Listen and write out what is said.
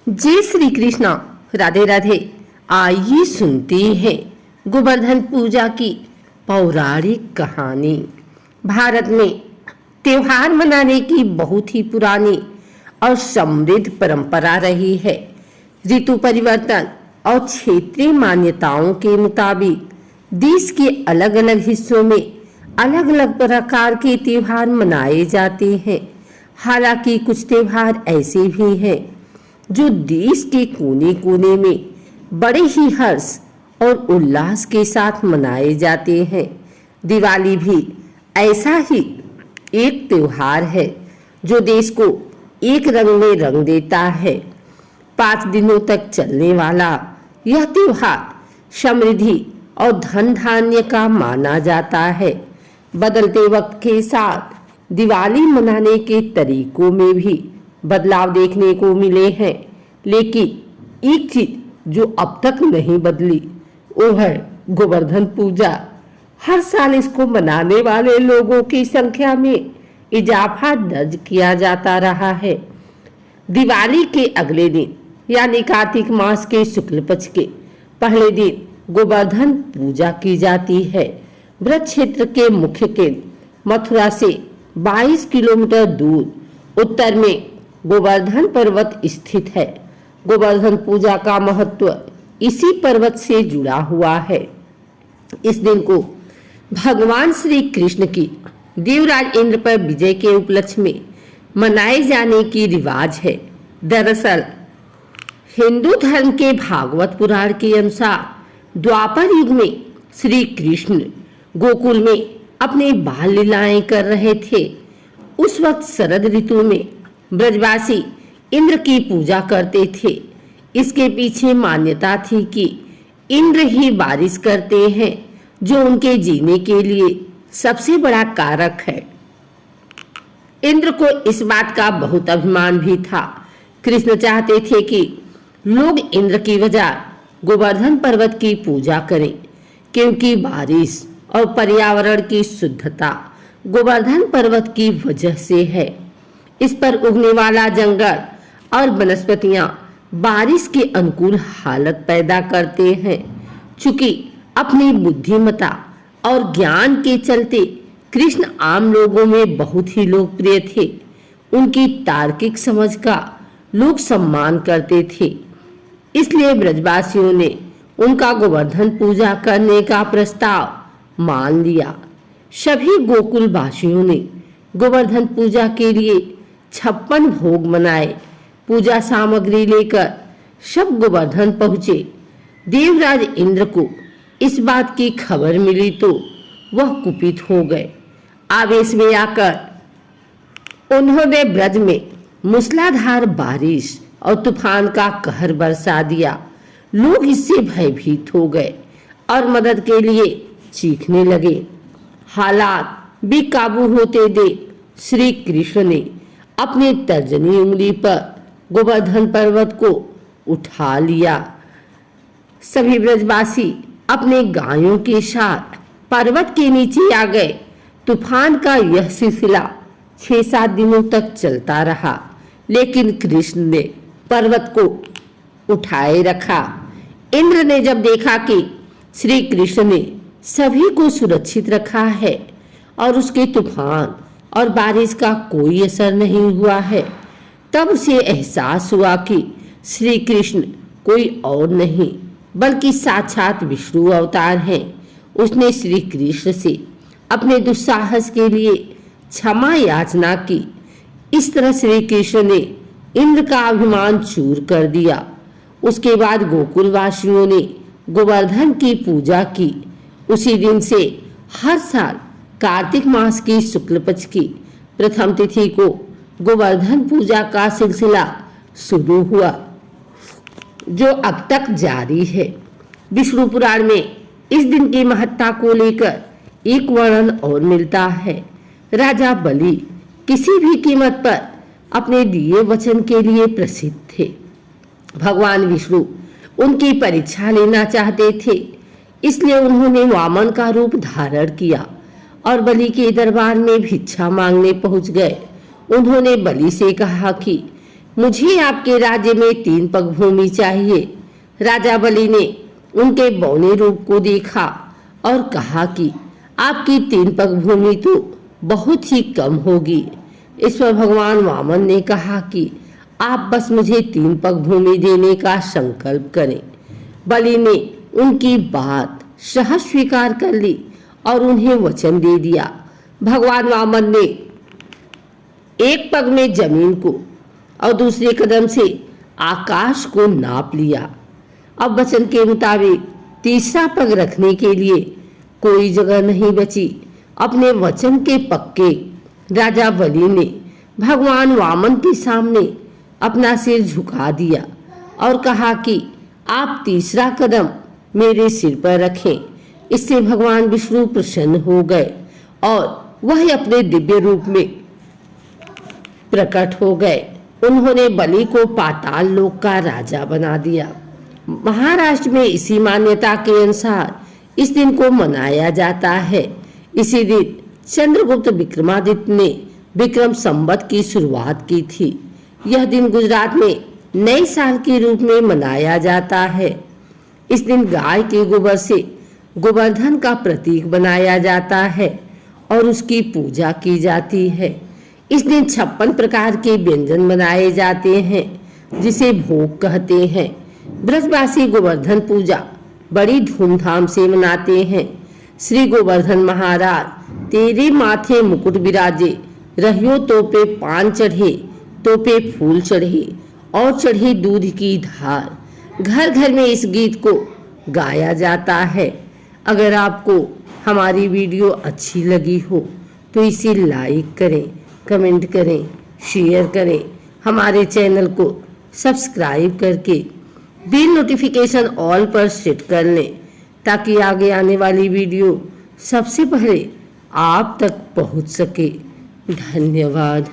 जय श्री कृष्णा। राधे राधे। आइए सुनते हैं गोवर्धन पूजा की पौराणिक कहानी। भारत में त्योहार मनाने की बहुत ही पुरानी और समृद्ध परंपरा रही है। ऋतु परिवर्तन और क्षेत्रीय मान्यताओं के मुताबिक देश के अलग अलग हिस्सों में अलग अलग प्रकार के त्योहार मनाए जाते हैं। हालांकि कुछ त्योहार ऐसे भी हैं जो देश के कोने कोने में बड़े ही हर्ष और उल्लास के साथ मनाए जाते हैं। दिवाली भी ऐसा ही एक त्योहार है जो देश को एक रंग में रंग देता है। 5 दिनों तक चलने वाला यह त्योहार समृद्धि और धन धान्य का माना जाता है। बदलते वक्त के साथ दिवाली मनाने के तरीकों में भी बदलाव देखने को मिले हैं, लेकिन एक चीज जो अब तक नहीं बदली वो है गोवर्धन पूजा। हर साल इसको मनाने वाले लोगों की संख्या में इजाफा दर्ज किया जाता रहा है। दिवाली के अगले दिन यानी कार्तिक मास के शुक्ल पक्ष के पहले दिन गोवर्धन पूजा की जाती है। ब्रज क्षेत्र के मुख्य केंद्र मथुरा से 22 किलोमीटर दूर उत्तर में गोवर्धन पर्वत स्थित है। गोवर्धन पूजा का महत्व इसी पर्वत से जुड़ा हुआ है। इस दिन को भगवान श्री कृष्ण की देवराज इंद्र पर विजय के उपलक्ष्य में मनाए जाने की रिवाज है। दरअसल हिंदू धर्म के भागवत पुराण के अनुसार द्वापर युग में श्री कृष्ण गोकुल में अपने बाल लीलाएं कर रहे थे। उस वक्त शरद ऋतु में ब्रजवासी इंद्र की पूजा करते थे। इसके पीछे मान्यता थी कि इंद्र ही बारिश करते हैं, जो उनके जीने के लिए सबसे बड़ा कारक है। इंद्र को इस बात का बहुत अभिमान भी था। कृष्ण चाहते थे कि लोग इंद्र की वजह गोवर्धन पर्वत की पूजा करें, क्योंकि बारिश और पर्यावरण की शुद्धता गोवर्धन पर्वत की वजह से है। इस पर उगने वाला जंगल और वनस्पतियां बारिश के अनुकूल हालत पैदा करते हैं। चूंकि अपनी बुद्धिमता और ज्ञान के चलते कृष्ण आम लोगों में बहुत ही लोकप्रिय थे। उनकी तार्किक समझ का लोग सम्मान करते थे। इसलिए ब्रजवासियों ने उनका गोवर्धन पूजा करने का प्रस्ताव मान लिया। सभी गोकुल वासियों ने गोवर्धन पूजा के लिए 56 भोग मनाए। पूजा सामग्री लेकर सब गोवर्धन पहुंचे। देवराज इंद्र को इस बात की खबर मिली तो वह कुपित हो गए। आवेश में आकर उन्होंने ब्रज में मूसलाधार बारिश और तूफान का कहर बरसा दिया। लोग इससे भयभीत हो गए और मदद के लिए चीखने लगे। हालात बेकाबू होते देख श्री कृष्ण ने अपने तर्जनी उंगली पर गोवर्धन पर्वत को उठा लिया। सभी ब्रजवासी अपने गायों के साथ पर्वत के नीचे आ गए। तूफान का यह सिलसिला 6-7 दिनों तक चलता रहा, लेकिन कृष्ण ने पर्वत को उठाए रखा। इंद्र ने जब देखा कि श्री कृष्ण ने सभी को सुरक्षित रखा है और उसके तूफान और बारिश का कोई असर नहीं हुआ है, तब उसे एहसास हुआ कि श्री कृष्ण कोई और नहीं बल्कि साक्षात विष्णु अवतार हैं। उसने श्री कृष्ण से अपने दुस्साहस के लिए क्षमा याचना की। इस तरह श्री कृष्ण ने इंद्र का अभिमान चूर कर दिया। उसके बाद गोकुल वासियों ने गोवर्धन की पूजा की। उसी दिन से हर साल कार्तिक मास की शुक्ल पक्ष की प्रथम तिथि को गोवर्धन पूजा का सिलसिला शुरू हुआ, जो अब तक जारी है। विष्णु पुराण में इस दिन की महत्ता को लेकर एक वर्णन और मिलता है। राजा बलि किसी भी कीमत पर अपने दिए वचन के लिए प्रसिद्ध थे। भगवान विष्णु उनकी परीक्षा लेना चाहते थे, इसलिए उन्होंने वामन का रूप धारण किया और बलि के दरबार में भिक्षा मांगने पहुंच गए। उन्होंने बलि से कहा कि मुझे आपके राज्य में 3 पग भूमि चाहिए। राजा बलि ने उनके बौने रूप को देखा और कहा कि आपकी 3 पग भूमि तो बहुत ही कम होगी। इस पर भगवान वामन ने कहा कि आप बस मुझे 3 पग भूमि देने का संकल्प करें। बलि ने उनकी बात सहज स्वीकार कर ली और उन्हें वचन दे दिया। भगवान वामन ने एक पग में जमीन को और दूसरे कदम से आकाश को नाप लिया। अब वचन के मुताबिक तीसरा पग रखने के लिए कोई जगह नहीं बची। अपने वचन के पक्के राजा बलि ने भगवान वामन के सामने अपना सिर झुका दिया और कहा कि आप तीसरा कदम मेरे सिर पर रखें। इससे भगवान विष्णु प्रसन्न हो गए और वह अपने दिव्य रूप में प्रकट हो गए। उन्होंने बलि को पाताल लोक का राजा बना दिया। महाराष्ट्र में इसी मान्यता के अनुसार इस दिन को मनाया जाता है। इसी दिन चंद्रगुप्त विक्रमादित्य ने विक्रम संवत की शुरुआत की थी। यह दिन गुजरात में नए साल के रूप में मनाया जाता है। इस दिन गाय के गोबर से गोवर्धन का प्रतीक बनाया जाता है और उसकी पूजा की जाती है। इस दिन 56 प्रकार के व्यंजन बनाए जाते हैं जिसे भोग कहते हैं। ब्रजवासी गोवर्धन पूजा बड़ी धूमधाम से मनाते हैं। श्री गोवर्धन महाराज तेरे माथे मुकुट विराजे, रहियो तो पे पान चढ़े, तो पे फूल चढ़े और चढ़े दूध की धार। घर घर में इस गीत को गाया जाता है। अगर आपको हमारी वीडियो अच्छी लगी हो तो इसे लाइक करें, कमेंट करें, शेयर करें। हमारे चैनल को सब्सक्राइब करके बेल नोटिफिकेशन ऑल पर सेट कर लें ताकि आगे आने वाली वीडियो सबसे पहले आप तक पहुंच सके। धन्यवाद।